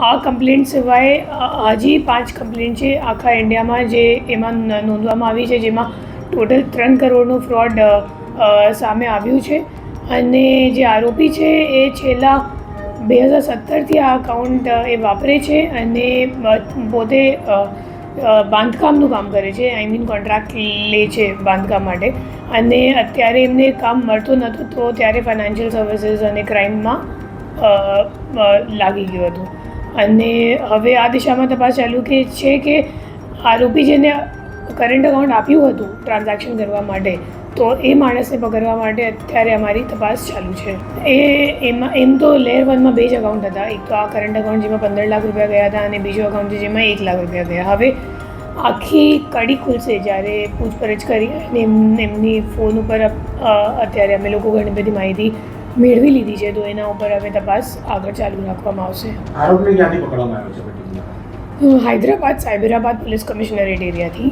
આ કમ્પ્લેન્ટ સિવાય હજી 5 કમ્પ્લેન્ટ છે આખા ઇન્ડિયામાં જે એમાં નોંધવામાં આવી છે, જેમાં ટોટલ 3 કરોડનું ફ્રોડ સામે આવ્યું છે. અને જે આરોપી છે એ છેલ્લા 2017થી આ અકાઉન્ટ એ વાપરે છે અને પોતે બાંધકામનું કામ કરે છે. આઈ મીન કોન્ટ્રાક્ટ લે છે બાંધકામ માટે. અને અત્યારે એમને કામ મળતું નહોતું, તો ત્યારે ફાઇનાન્શિયલ સર્વિસીસ અને ક્રાઇમમાં લાગી ગયું હતું. અને હવે આ દિશામાં તપાસ ચાલુ છે કે આરોપી જેને કરંટ અકાઉન્ટ આપ્યું હતું ટ્રાન્ઝેક્શન કરવા માટે, તો એ માણસને પકડવા માટે અત્યારે અમારી તપાસ ચાલુ છે. એમ તો લેયર 1માં 2 જ અકાઉન્ટ હતા. એક તો આ કરંટ અકાઉન્ટ જેમાં 15 લાખ રૂપિયા ગયા હતા, અને બીજો અકાઉન્ટ છે જેમાં 1 લાખ રૂપિયા ગયા. હવે આખી કડી ખુલશે જ્યારે પૂછપરછ કરી અને એમની ફોન ઉપર અત્યારે અમે લોકો ઘણી બધી માહિતી મેળવી લીધી છે, તો એના ઉપર હવે તપાસ આગળ ચાલુ રાખવામાં આવશે. આરોપીને ક્યાંથી પકડવામાં આવ્યો છે? હૈદરાબાદ સાયબરાબાદ પોલીસ કમિશનરેટ એરિયાથી,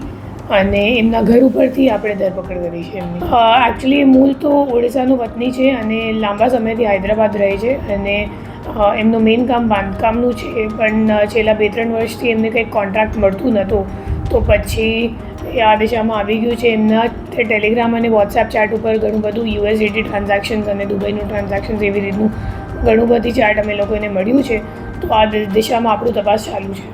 અને એમના ઘર ઉપરથી આપણે ધરપકડ કરી છે એમની. એકચ્યુઅલી મૂળ તો ઓડિશાનું વતની છે અને લાંબા સમયથી હૈદરાબાદ રહે છે, અને એમનું મેઇન કામ બાંધકામનું છે. પણ છેલ્લા 2-3 વર્ષથી એમને કંઈક કોન્ટ્રાક્ટ મળતું નહોતું, તો પછી એ આ દિશામાં આવી ગયું છે. એમના ટેલિગ્રામ અને વોટ્સએપ ચેટ ઉપર ઘણું બધું USDT ટ્રાન્ઝેક્શન્સ અને દુબઈનું ટ્રાન્ઝેક્શન્સ એવી રીતનું ઘણું બધી ચેટ અમે લોકોને મળ્યું છે. તો આ દિશામાં આપણું તપાસ ચાલુ છે.